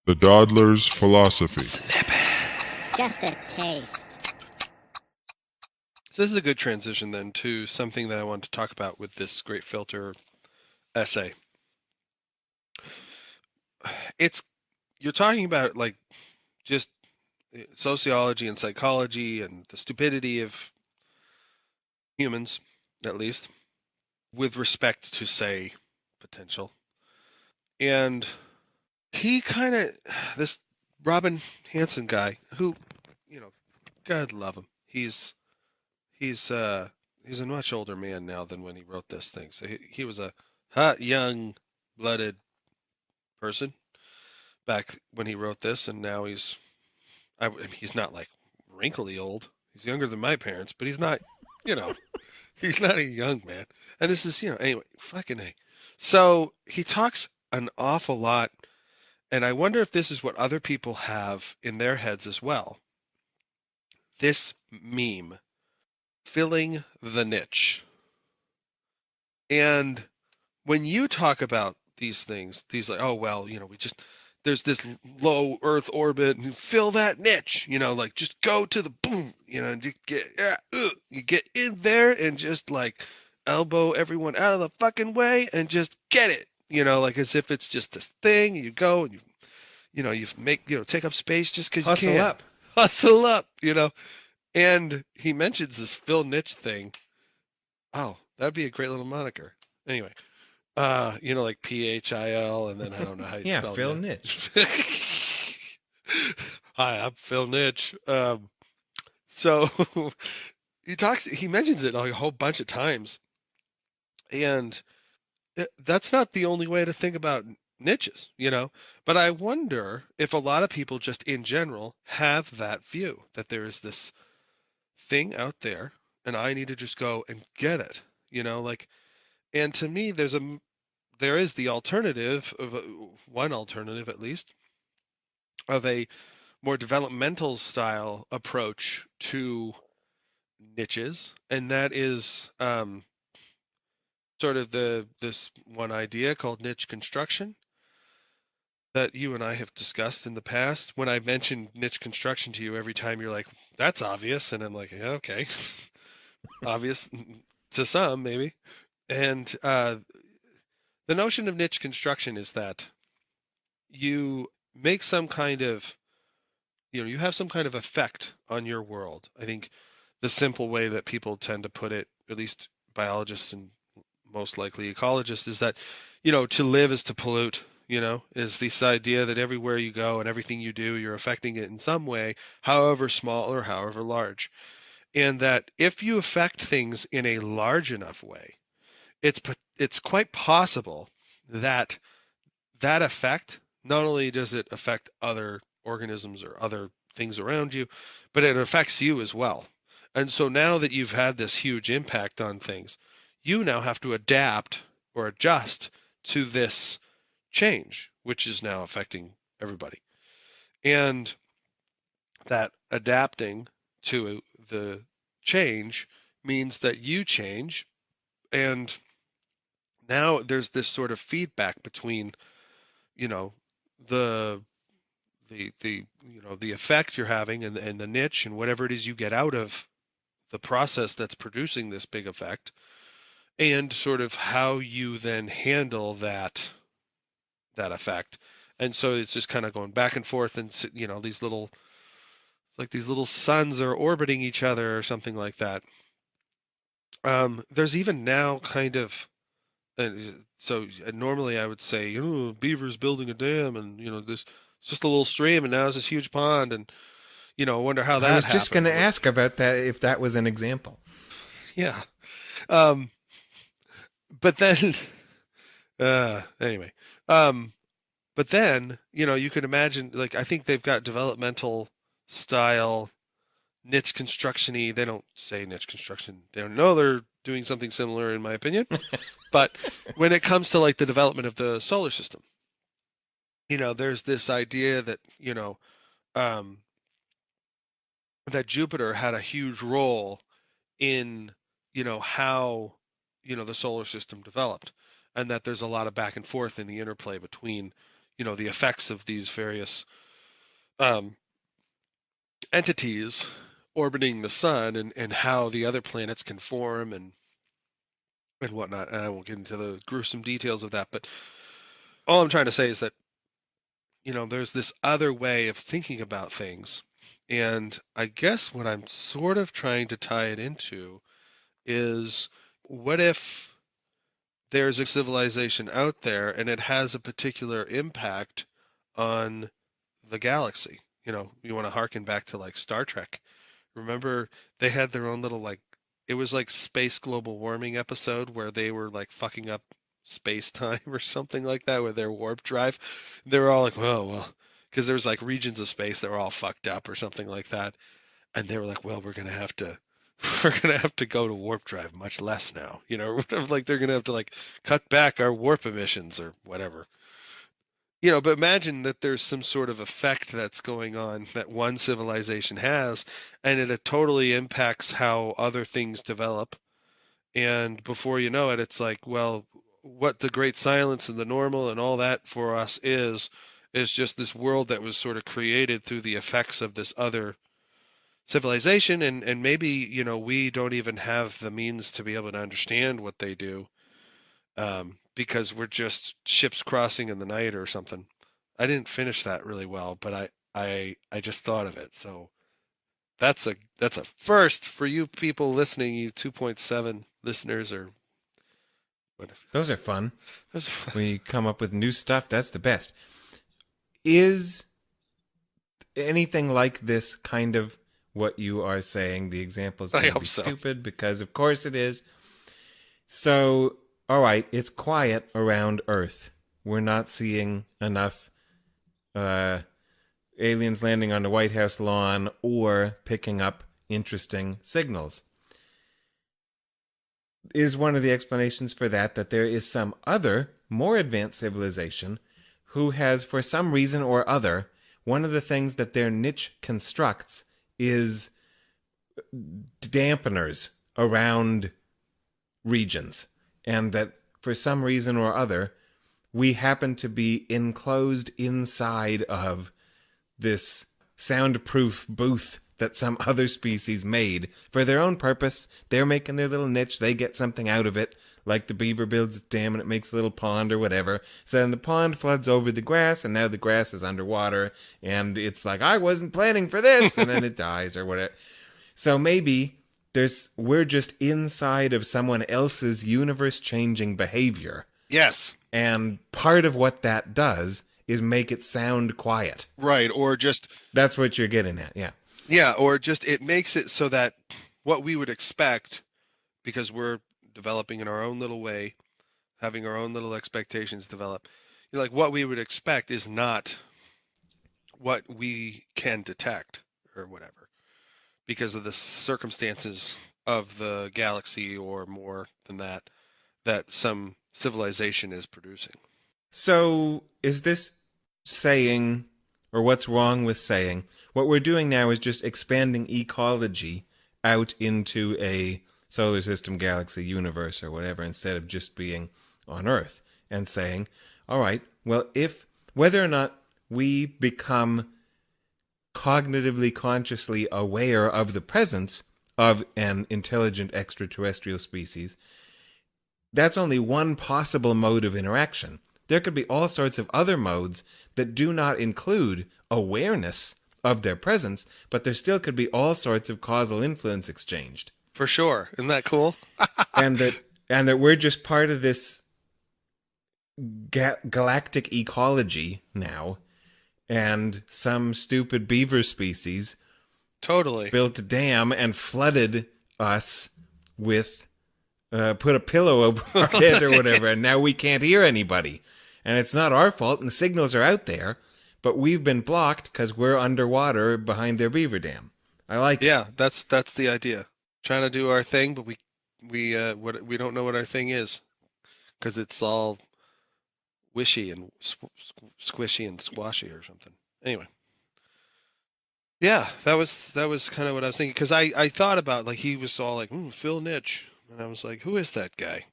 The Dawdler's Philosophy. Just a taste. So this is a good transition then to something that I wanted to talk about with this Great Filter essay. You're talking about like just sociology and psychology and the stupidity of humans, at least, with respect to, say, potential. And he kind of, this Robin Hanson guy, who, God love him. He's a much older man now than when he wrote this thing. So he was a hot, young, blooded person back when he wrote this, and now he's not like wrinkly old. He's younger than my parents, but he's not, you know, he's not a young man. And this is, anyway, fucking A. So he talks an awful lot, and I wonder if this is what other people have in their heads as well. This meme, filling the niche. And when you talk about these things, these like, oh, well, there's this low Earth orbit and fill that niche, like just go to the boom, and you get in there and just like elbow everyone out of the fucking way and just get it, like as if it's just this thing. You go and you make, take up space just because you can. Hustle up, And he mentions this Phil Niche thing. Oh, that'd be a great little moniker. Anyway, like PHIL, and then I don't know how you spell it. Phil Niche. Hi, I'm Phil Niche. So he mentions it a whole bunch of times, and that's not the only way to think about niches, But I wonder if a lot of people just in general have that view that there is this thing out there, and I need to just go and get it, And to me, there is the alternative of one alternative at least of a more developmental style approach to niches, and that is sort of this one idea called niche construction that you and I have discussed in the past. When I mentioned niche construction to you, every time you're like, "That's obvious," and I'm like, "Yeah, okay, obvious to some maybe." And the notion of niche construction is that you make some kind of, you have some kind of effect on your world. I think the simple way that people tend to put it, at least biologists and most likely ecologists, is that, to live is to pollute, is this idea that everywhere you go and everything you do, you're affecting it in some way, however small or however large. And that if you affect things in a large enough way, it's quite possible that that effect, not only does it affect other organisms or other things around you, but it affects you as well. And so now that you've had this huge impact on things, you now have to adapt or adjust to this change, which is now affecting everybody. And that adapting to the change means that you change, and now there's this sort of feedback between, you know, the the effect you're having and the niche and whatever it is you get out of the process that's producing this big effect, and sort of how you then handle that effect. And so it's just kind of going back and forth, and these little, like these little suns are orbiting each other or something like that. There's even now kind of, so normally I would say, beaver's building a dam, and this it's just a little stream, and now it's this huge pond, and I wonder how that I was happened. just going to ask about that, if that was an example. Yeah. But then, anyway, but then, you can imagine, like, I think they've got developmental style niche construction-y. They don't say niche construction. They don't know they're doing something similar, in my opinion. But when it comes to like the development of the solar system, there's this idea that, um, that Jupiter had a huge role in, how, the solar system developed, and that there's a lot of back and forth in the interplay between, the effects of these various entities orbiting the sun and how the other planets can form and whatnot. And I won't get into the gruesome details of that, but all I'm trying to say is that, there's this other way of thinking about things. And I guess what I'm sort of trying to tie it into is, what if there's a civilization out there and it has a particular impact on the galaxy? You want to harken back to like Star Trek. Remember, they had their own little, like, it was like space global warming episode where they were like fucking up space time or something like that with their warp drive. They were all like, well, because there was like regions of space that were all fucked up or something like that. And they were like, well, we're gonna have to go to warp drive much less now. Like they're gonna have to like cut back our warp emissions or whatever. But imagine that there's some sort of effect that's going on that one civilization has, and it totally impacts how other things develop. And before you know it, it's like, well, what the great silence and the normal and all that for us is just this world that was sort of created through the effects of this other civilization. And maybe, we don't even have the means to be able to understand what they do. Because we're just ships crossing in the night or something. I didn't finish that really well, but I just thought of it. So that's a first for you people listening, you 2.7 listeners or what. Those are fun. We come up with new stuff. That's the best. Is anything like this kind of what you are saying? The example is going to be stupid because of course it is. So, all right, it's quiet around Earth. We're not seeing enough aliens landing on the White House lawn or picking up interesting signals. Is one of the explanations for that there is some other, more advanced civilization who has, for some reason or other, one of the things that their niche constructs is dampeners around regions. And that for some reason or other, we happen to be enclosed inside of this soundproof booth that some other species made for their own purpose. They're making their little niche. They get something out of it, like the beaver builds its dam and it makes a little pond or whatever. So then the pond floods over the grass, and now the grass is underwater, and it's like, I wasn't planning for this, and then it dies or whatever. So maybe we're just inside of someone else's universe-changing behavior. Yes. And part of what that does is make it sound quiet. Right, or just... That's what you're getting at, yeah. Yeah, or just it makes it so that what we would expect, because we're developing in our own little way, having our own little expectations develop, like what we would expect is not what we can detect or whatever, because of the circumstances of the galaxy, or more than that some civilization is producing. So is this saying, or what's wrong with saying, what we're doing now is just expanding ecology out into a solar system, galaxy, universe, or whatever, instead of just being on Earth, and saying, all right, well, whether or not we become cognitively, consciously aware of the presence of an intelligent extraterrestrial species, that's only one possible mode of interaction. There could be all sorts of other modes that do not include awareness of their presence, but there still could be all sorts of causal influence exchanged. For sure. Isn't that cool? and that we're just part of this galactic ecology now, and some stupid beaver species totally built a dam and flooded us with put a pillow over our head or whatever, and now we can't hear anybody. And it's not our fault, and the signals are out there, but we've been blocked because we're underwater behind their beaver dam. I like it. Yeah, that's the idea. Trying to do our thing, but we don't know what our thing is, because it's all wishy and squishy and squashy or something. Anyway. Yeah, that was kind of what I was thinking, because I thought about, like, he was all like, Phil Nitch. And I was like, who is that guy?